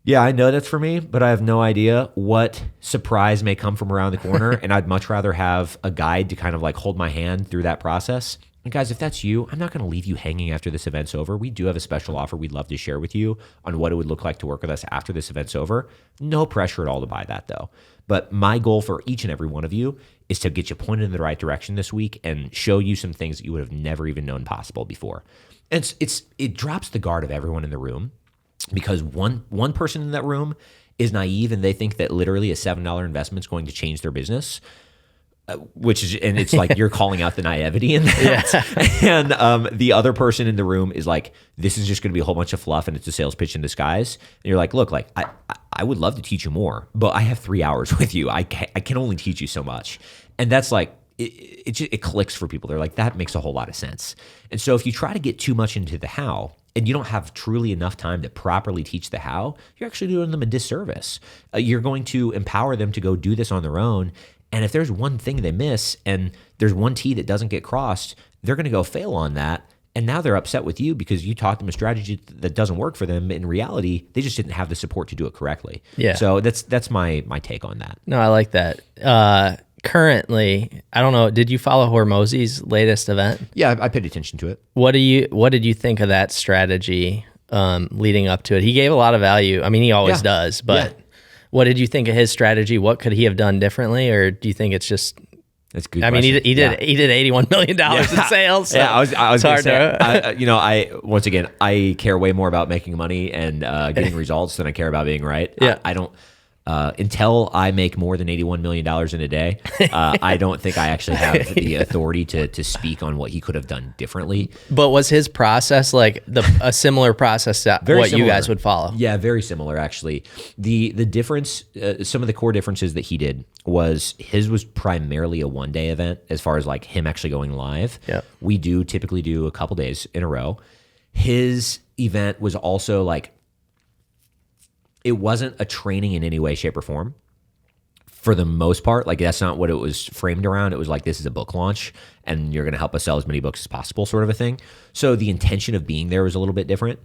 yeah, I know that's for me, but I have no idea what surprise may come from around the corner. And I'd much rather have a guide to kind of like hold my hand through that process. And guys, if that's you, I'm not going to leave you hanging after this event's over. We do have a special offer we'd love to share with you on what it would look like to work with us after this event's over. No pressure at all to buy that though. But my goal for each and every one of you is to get you pointed in the right direction this week and show you some things that you would have never even known possible before. And it drops the guard of everyone in the room because one person in that room is naive and they think that literally a $7 investment is going to change their business. And it's like you're calling out the naivety in that. Yeah. And the other person in the room is like, this is just going to be a whole bunch of fluff and it's a sales pitch in disguise. And you're like, look, like I would love to teach you more, but I have 3 hours with you. I can only teach you so much. And that's like, it clicks for people. They're like, that makes a whole lot of sense. And so if you try to get too much into the how and you don't have truly enough time to properly teach the how, you're actually doing them a disservice. You're going to empower them to go do this on their own. And if there's one thing they miss and there's one T that doesn't get crossed, they're going to go fail on that. And now they're upset with you because you taught them a strategy that doesn't work for them. In reality, they just didn't have the support to do it correctly. Yeah. So that's my take on that. No, I like that. Currently, I don't know, did you follow Hormozy's latest event? Yeah, I paid attention to it. What did you think of that strategy leading up to it? He gave a lot of value. I mean, he always does, but... Yeah. What did you think of his strategy? What could he have done differently, or do you think it's just? That's good. I mean, he did $81 million in sales. So yeah, I was hard to. Once again, I care way more about making money and getting results than I care about being right. Yeah. I don't. Until I make more than $81 million in a day, I don't think I actually have the authority to speak on what he could have done differently. But was his process like a similar process to what you guys would follow? Yeah, very similar actually. The difference, some of the core differences that he did was his was primarily a 1-day event as far as like him actually going live. Yeah. We typically do a couple days in a row. His event was also like, it wasn't a training in any way, shape, or form. For the most part, like that's not what it was framed around. It was like, this is a book launch and you're going to help us sell as many books as possible sort of a thing. So the intention of being there was a little bit different.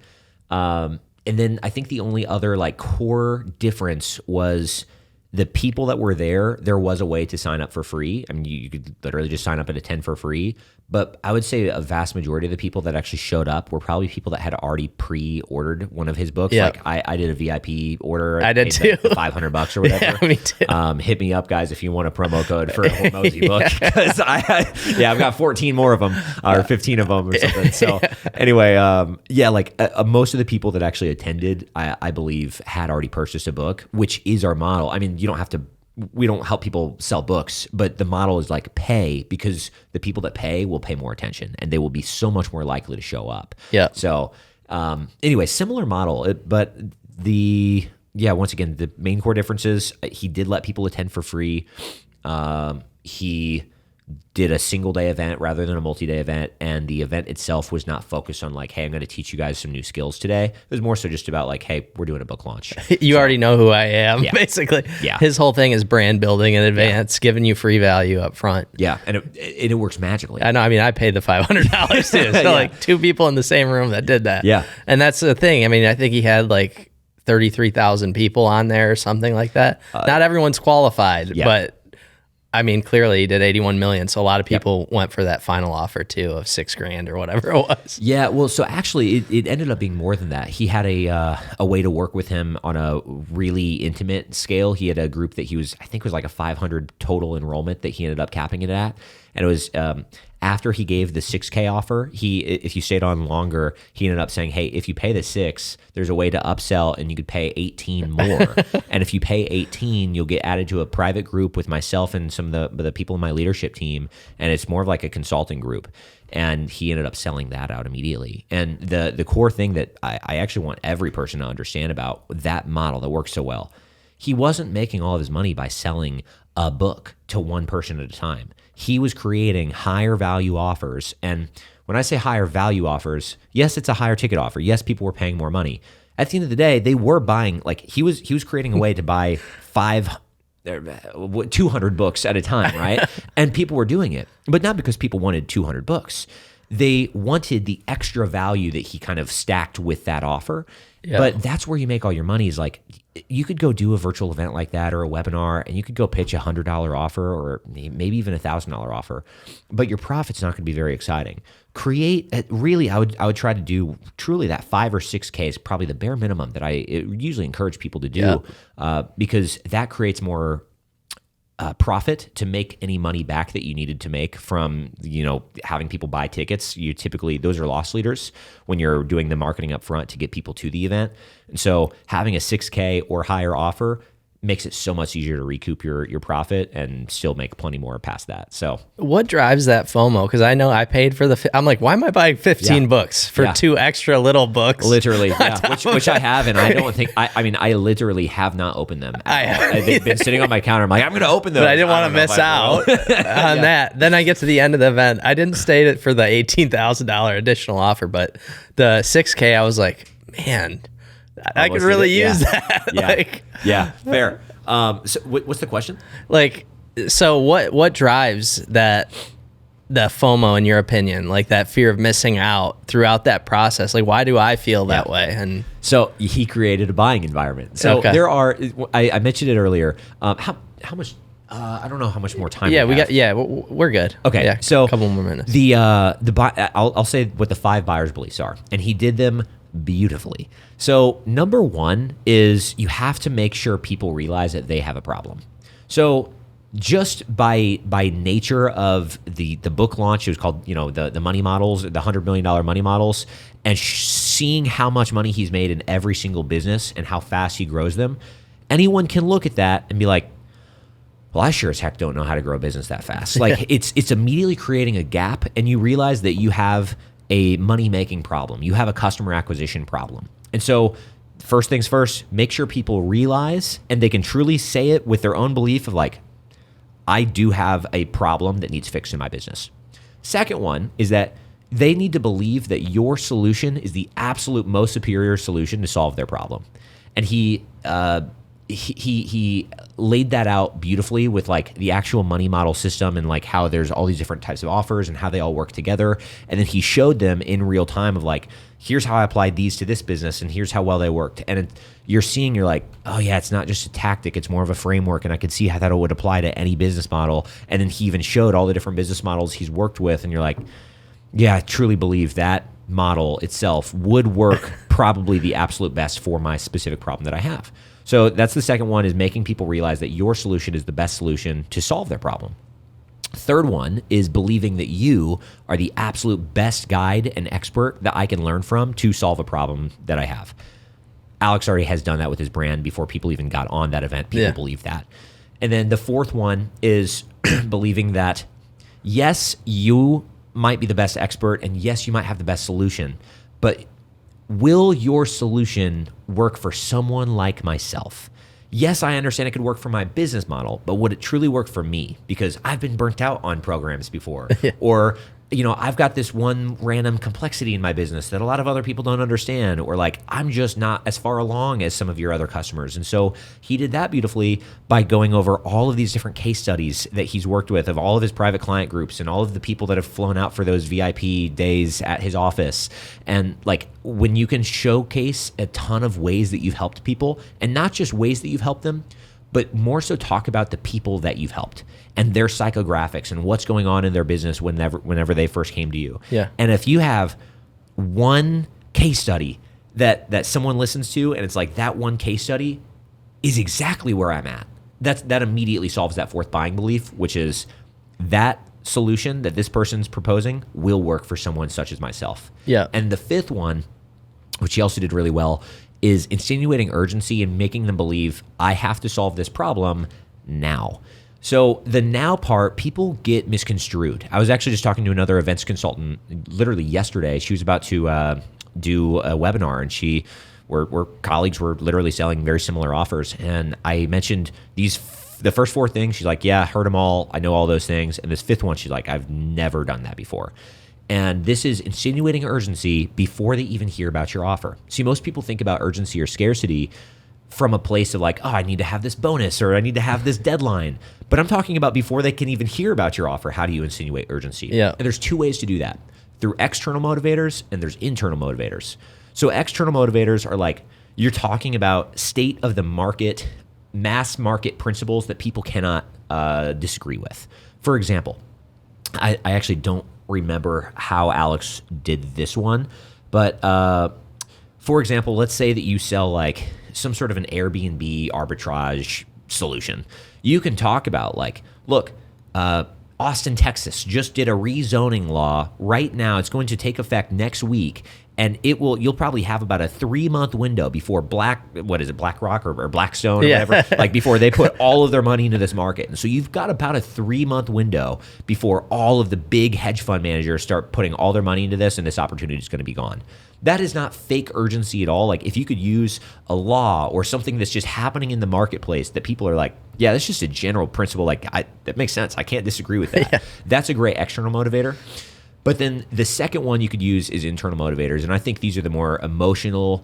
And then I think the only other like core difference was the people that were there was a way to sign up for free. I mean, you could literally just sign up at a 10 for free. But I would say a vast majority of the people that actually showed up were probably people that had already pre-ordered one of his books. Yeah. Like I did a VIP order. I did too. $500 or whatever. Yeah, me too. Hit me up, guys, if you want a promo code for a Hormozy book. Because I've got 14 more of them or 15 of them or something. So anyway, most of the people that actually attended, I believe, had already purchased a book, which is our model. I mean, we don't help people sell books, but the model is like pay, because the people that pay will pay more attention and they will be so much more likely to show up. Yeah. So anyway, similar model, but once again, the main core differences, he did let people attend for free. He did a single day event rather than a multi-day event, and the event itself was not focused on like, hey, I'm going to teach you guys some new skills today. It was more so just about like, hey, we're doing a book launch. You already know who I am, basically. Yeah. His whole thing is brand building in advance, giving you free value up front. Yeah, and it works magically. I know. I mean, I paid the $500 too. So like 2 people in the same room that did that. Yeah. And that's the thing. I mean, I think he had like 33,000 people on there or something like that. Not everyone's qualified, but I mean, clearly he did 81 million. So a lot of people went for that final offer too of $6,000 or whatever it was. Yeah. Well, so actually it ended up being more than that. He had a way to work with him on a really intimate scale. He had a group that I think it was like a 500 total enrollment that he ended up capping it at. And it was, after he gave the 6K offer, if you stayed on longer, he ended up saying, hey, if you pay the 6, there's a way to upsell and you could pay 18 more. And if you pay 18, you'll get added to a private group with myself and some of the people in my leadership team. And it's more of like a consulting group. And he ended up selling that out immediately. And the core thing that I actually want every person to understand about that model that works so well, he wasn't making all of his money by selling a book to one person at a time. He was creating higher value offers. And when I say higher value offers, yes, it's a higher ticket offer. Yes, people were paying more money. At the end of the day, they were buying, like he was creating a way to buy 200 books at a time, right? And people were doing it, but not because people wanted 200 books. They wanted the extra value that he kind of stacked with that offer. Yeah. But that's where you make all your money is like, you could go do a virtual event like that or a webinar and you could go pitch $100 offer or maybe even $1,000 offer, but your profit's not going to be very exciting. Really, I would try to do truly that 5 or 6K is probably the bare minimum that I usually encourage people to do because that creates more profit to make any money back that you needed to make from, having people buy tickets. You typically, those are loss leaders when you're doing the marketing up front to get people to the event. And so having a 6K or higher offer makes it so much easier to recoup your profit and still make plenty more past that. So what drives that FOMO? Because I know I paid for I'm like, why am I buying 15 books for 2 extra little books? Literally, which I have, and I don't think, I literally have not opened them. They've been sitting on my counter. I'm like, I'm going to open those. But I didn't want to miss out on that. Then I get to the end of the event. I didn't stay it for the $18,000 additional offer, but the 6K, I was like, man, I could really use that. Fair. So what's the question? So what drives the FOMO in your opinion? Like that fear of missing out throughout that process? Like, why do I feel that way? And so he created a buying environment. So there are, I mentioned it earlier. How much? I don't know how much more time. We're good. Okay, yeah, so a couple more minutes. I'll say what the 5 buyer's beliefs are, and he did them beautifully. So number 1 is you have to make sure people realize that they have a problem. So just by nature of the book launch, it was called, the money models, the $100 million money models, and seeing how much money he's made in every single business and how fast he grows them, anyone can look at that and be like, well, I sure as heck don't know how to grow a business that fast. Like it's immediately creating a gap, and you realize that you have a money-making problem. You have a customer acquisition problem. And so first things first, make sure people realize, and they can truly say it with their own belief of like, I do have a problem that needs fixed in my business. Second one is that they need to believe that your solution is the absolute most superior solution to solve their problem. And he laid that out beautifully with like the actual money model system and like how there's all these different types of offers and how they all work together. And then he showed them in real time of like, here's how I applied these to this business and here's how well they worked. And you're like, oh yeah, it's not just a tactic, it's more of a framework. And I could see how that would apply to any business model. And then he even showed all the different business models he's worked with. And you're like, yeah, I truly believe that model itself would work probably the absolute best for my specific problem that I have. So that's the second one, is making people realize that your solution is the best solution to solve their problem. Third one is believing that you are the absolute best guide and expert that I can learn from to solve a problem that I have. Alex already has done that with his brand before people even got on that event. People believe that. And then the fourth one is believing that, yes, you might be the best expert, and yes, you might have the best solution, but will your solution work for someone like myself? yes, I understand it could work for my business model, but would it truly work for me? Because I've been burnt out on programs before. Or, I've got this one random complexity in my business that a lot of other people don't understand, or like, I'm just not as far along as some of your other customers. And so he did that beautifully by going over all of these different case studies that he's worked with of all of his private client groups and all of the people that have flown out for those VIP days at his office. And like, when you can showcase a ton of ways that you've helped people, and not just ways that you've helped them, but more so talk about the people that you've helped and their psychographics and what's going on in their business whenever they first came to you. Yeah. And if you have one case study that someone listens to, and it's like, that one case study is exactly where I'm at, that immediately solves that fourth buying belief, which is that solution that this person's proposing will work for someone such as myself. Yeah. And the fifth one, which he also did really well, is insinuating urgency and making them believe I have to solve this problem now. So the now part, people get misconstrued. I was actually just talking to another events consultant literally yesterday. She was about to do a webinar, and we're colleagues were literally selling very similar offers. And I mentioned the first four things. She's like, yeah, heard them all. I know all those things. And this fifth one, she's like, I've never done that before. And this is insinuating urgency before they even hear about your offer. See, most people think about urgency or scarcity from a place of like, oh, I need to have this bonus or I need to have this deadline. But I'm talking about before they can even hear about your offer, how do you insinuate urgency? Yeah. And there's two ways to do that. Through external motivators and there's internal motivators. So external motivators are like, you're talking about state of the market, mass market principles that people cannot disagree with. For example, I actually don't remember how Alex did this one, but for example, let's say that you sell like some sort of an Airbnb arbitrage solution. You can talk about like, look, Austin, Texas just did a rezoning law right now. It's going to take effect next week, and you'll probably have about a 3-month window before BlackRock or Blackstone or whatever, like before they put all of their money into this market. And so you've got about a 3-month window before all of the big hedge fund managers start putting all their money into this, and this opportunity is going to be gone. That is not fake urgency at all. Like if you could use a law or something that's just happening in the marketplace that people are like, yeah, that's just a general principle. Like that makes sense. I can't disagree with that. Yeah. That's a great external motivator. But then the second one you could use is internal motivators. And I think these are the more emotional,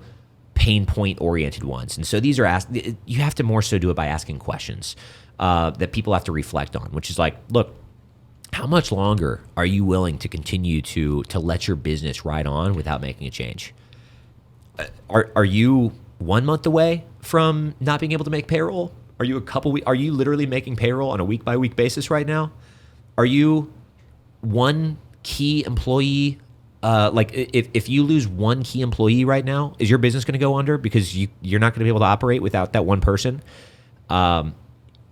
pain point oriented ones. And so these are you have to more so do it by asking questions that people have to reflect on, which is like, look, how much longer are you willing to continue to let your business ride on without making a change? Are you 1 month away from not being able to make payroll? Are you a couple weeks? Are you literally making payroll on a week by week basis right now? Are you one key employee? Like if you lose one key employee right now, is your business going to go under because you're not going to be able to operate without that one person?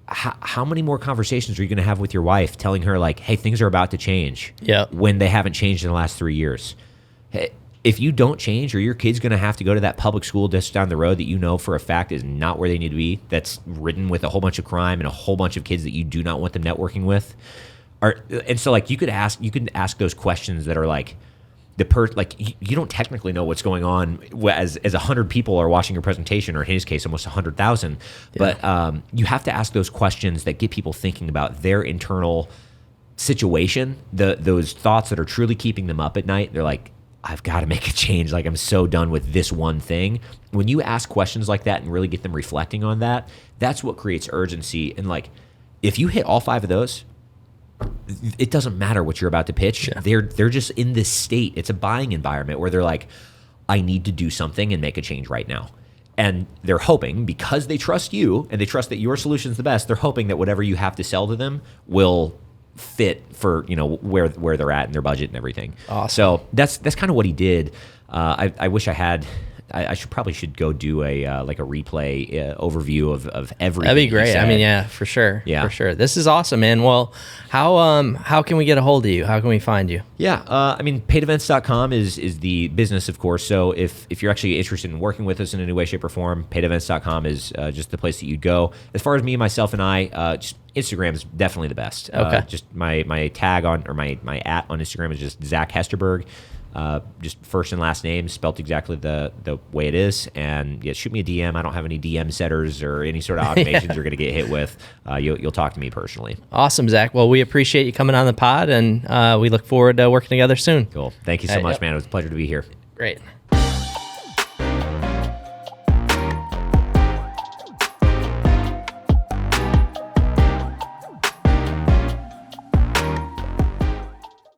How many more conversations are you going to have with your wife telling her like, hey, things are about to change when they haven't changed in the last 3 years? Hey, if you don't change, or your kid's going to have to go to that public school just down the road that you know for a fact is not where they need to be, that's ridden with a whole bunch of crime and a whole bunch of kids that you do not want them networking with. And so like you can ask those questions that are like, you don't technically know what's going on as 100 people are watching your presentation, or in his case, almost 100,000. But you have to ask those questions that get people thinking about their internal situation, those thoughts that are truly keeping them up at night. They're like, I've got to make a change. Like I'm so done with this one thing. When you ask questions like that and really get them reflecting on that, that's what creates urgency. And like, if you hit all 5 of those, it doesn't matter what you're about to pitch. Yeah. They're just in this state. It's a buying environment where they're like, I need to do something and make a change right now. And they're hoping, because they trust you and they trust that your solution is the best, they're hoping that whatever you have to sell to them will fit for where they're at in their budget and everything. Awesome. So that's kind of what he did. I wish I had. I should go do a replay overview of everything. That'd be great. I mean, yeah, for sure. Yeah. For sure. This is awesome, man. Well, how can we get a hold of you? How can we find you? Yeah. I mean, paidevents.com is the business, of course. So if you're actually interested in working with us in any way, shape, or form, paidevents.com is just the place that you'd go. As far as me, myself, and I, just Instagram is definitely the best. Okay. Just my tag on, or my @ on Instagram is just Zach Hesterberg. just first and last name spelt exactly the way it is. And yeah, shoot me a DM. I don't have any DM setters or any sort of automations you're going to get hit with. You'll talk to me personally. Awesome, Zach. Well, we appreciate you coming on the pod, and we look forward to working together soon. Cool. Thank you so much, man. It was a pleasure to be here. Great.